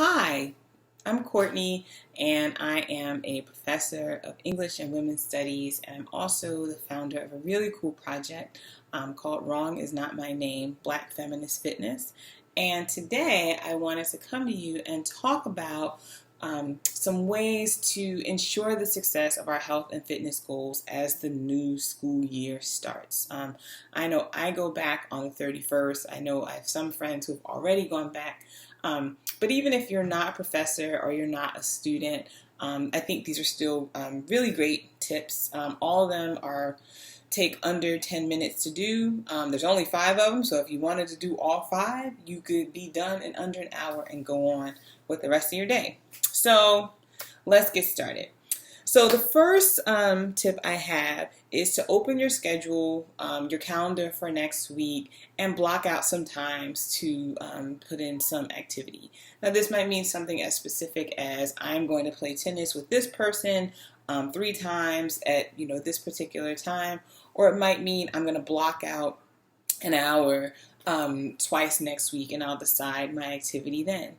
Hi, I'm Courtney, and I am a professor of English and Women's Studies, and I'm also the founder of a really cool project called Wrong Is Not My Name, Black Feminist Fitness. And today I wanted to come to you and talk about some ways to ensure the success of our health and fitness goals as the new school year starts. I know I go back on the 31st. I know I have some friends who have already gone back. But even if you're not a professor or you're not a student, I think these are still really great tips. All of them take under 10 minutes to do. There's only 5 of them, so if you wanted to do all 5, you could be done in under an hour and go on with the rest of your day. So let's get started. So the first tip I have is to open your schedule, your calendar for next week, and block out some times to put in some activity. Now this might mean something as specific as I'm going to play tennis with this person 3 times at this particular time, or it might mean I'm going to block out an hour twice next week, and I'll decide my activity then.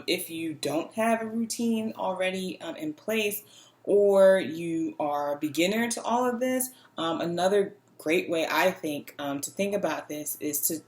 If you don't have a routine already in place, or you are a beginner to all of this, another great way I think to think about this is to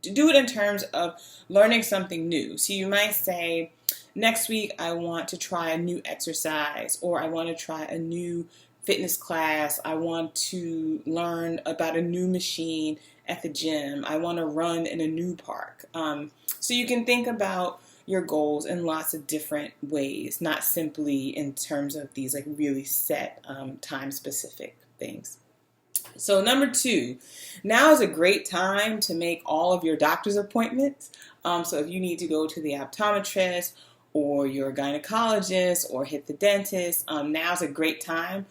do it in terms of learning something new. So you might say, next week I want to try a new exercise, or I want to try a new fitness class. I want to learn about a new machine at the gym. I want to run in a new park. So you can think about your goals in lots of different ways, not simply in terms of these like really set time specific things. So number 2, now is a great time to make all of your doctor's appointments. So if you need to go to the optometrist or your gynecologist or hit the dentist, now is a great time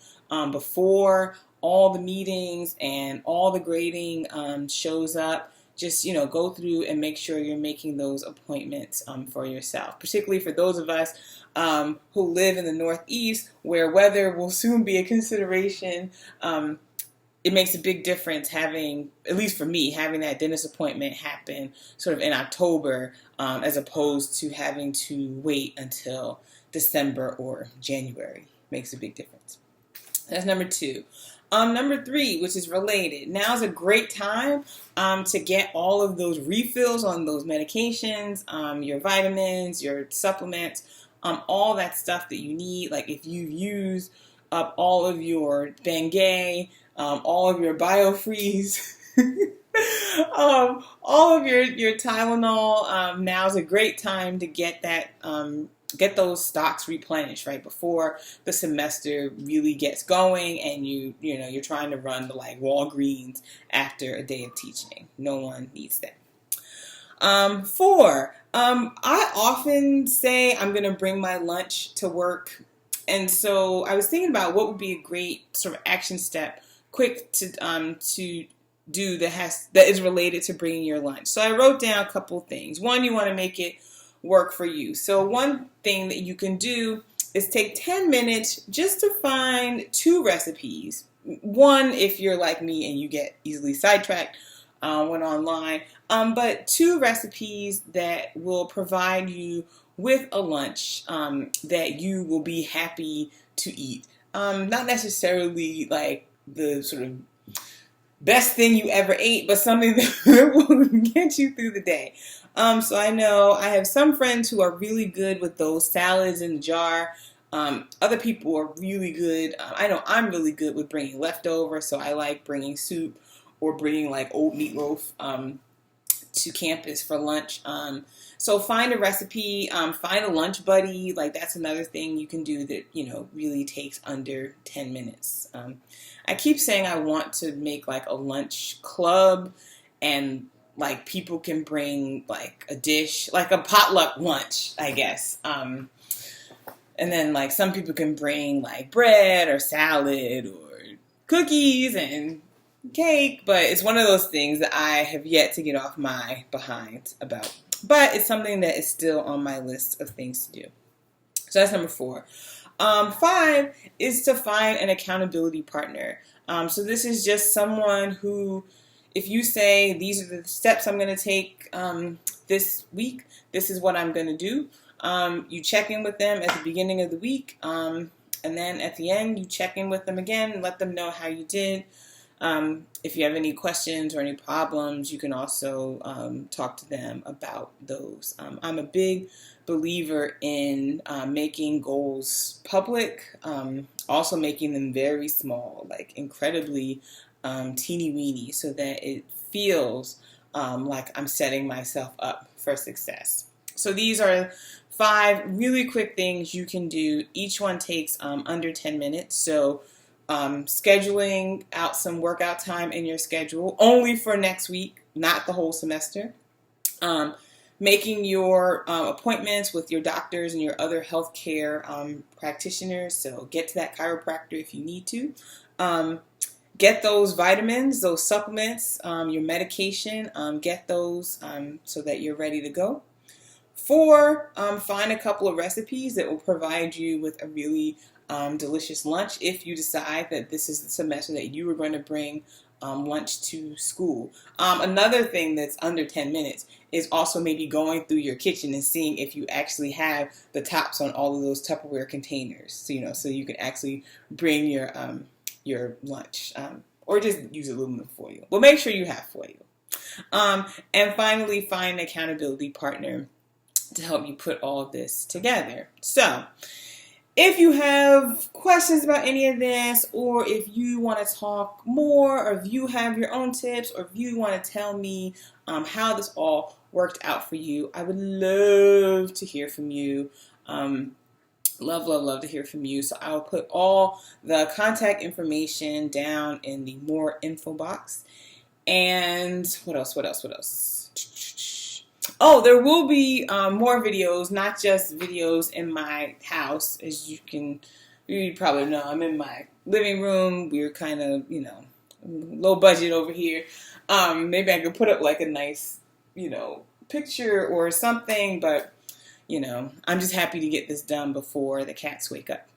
before all the meetings and all the grading shows up. Just, go through and make sure you're making those appointments for yourself, particularly for those of us who live in the Northeast where weather will soon be a consideration. It makes a big difference having, at least for me, having that dentist appointment happen sort of in October as opposed to having to wait until December or January. Makes a big difference. That's number 2. Number 3, which is related, now is a great time to get all of those refills on those medications, your vitamins, your supplements, all that stuff that you need. Like if you use up all of your Bengay, all of your BioFreeze, all of your Tylenol, now is a great time to get that. Get those stocks replenished right before the semester really gets going, and you're trying to run to like Walgreens after a day of teaching. No one needs that. 4, I often say I'm going to bring my lunch to work, and so I was thinking about what would be a great sort of action step, quick to do that is related to bringing your lunch. So I wrote down a couple things. One, you want to make it work for you. So one thing that you can do is take 10 minutes just to find 2 recipes. One, if you're like me and you get easily sidetracked when online, but 2 recipes that will provide you with a lunch that you will be happy to eat. Not necessarily like the sort of best thing you ever ate, but something that will get you through the day. So I know I have some friends who are really good with those salads in the jar. Other people are really good. I know I'm really good with bringing leftovers, so I like bringing soup or bringing like old meatloaf to campus for lunch. So find a recipe, find a lunch buddy. Like that's another thing you can do that, really takes under 10 minutes. I keep saying I want to make like a lunch club, and like people can bring like a dish, like a potluck lunch, I guess. And then like some people can bring like bread or salad or cookies and cake, but it's one of those things that I have yet to get off my behind about. But it's something that is still on my list of things to do. So that's number 4. 5 is to find an accountability partner. So this is just someone who, if you say, these are the steps I'm going to take this week, this is what I'm going to do, You check in with them at the beginning of the week, and then at the end, you check in with them again and let them know how you did. If you have any questions or any problems, you can also talk to them about those. I'm a big believer in making goals public, also making them very small, like incredibly teeny weeny, so that it feels like I'm setting myself up for success. So these are 5 really quick things you can do. Each one takes under 10 minutes. So scheduling out some workout time in your schedule only for next week, not the whole semester. Making your appointments with your doctors and your other healthcare practitioners. So get to that chiropractor if you need to. Get those vitamins, those supplements, your medication. Get those so that you're ready to go. 4, find a couple of recipes that will provide you with a really delicious lunch if you decide that this is the semester that you are going to bring lunch to school. Another thing that's under 10 minutes is also maybe going through your kitchen and seeing if you actually have the tops on all of those Tupperware containers, so you can actually bring your lunch, or just use aluminum foil. Well, make sure you have foil. And finally, find an accountability partner to help you put all of this together. So if you have questions about any of this, or if you want to talk more, or if you have your own tips, or if you want to tell me how this all worked out for you, I would love to hear from you. Love to hear from you. So I'll put all the contact information down in the more info box. And what else? Oh, there will be more videos, not just videos in my house. As you probably know, I'm in my living room. We're kind of, low budget over here. Maybe I could put up like a nice, picture or something, but, I'm just happy to get this done before the cats wake up.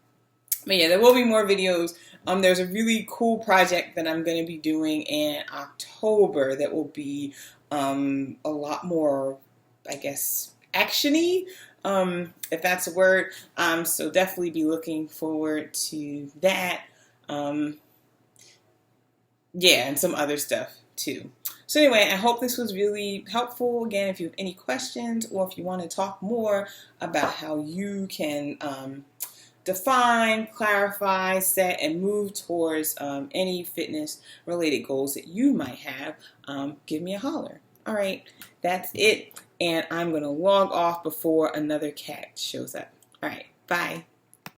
But yeah, there will be more videos. There's a really cool project that I'm going to be doing in October that will be a lot more, I guess, action-y, if that's a word. So definitely be looking forward to that. Yeah, and some other stuff too. So anyway, I hope this was really helpful. Again, if you have any questions, or if you want to talk more about how you can define, clarify, set, and move towards any fitness-related goals that you might have, give me a holler. All right, that's it. And I'm going to log off before another cat shows up. All right, bye.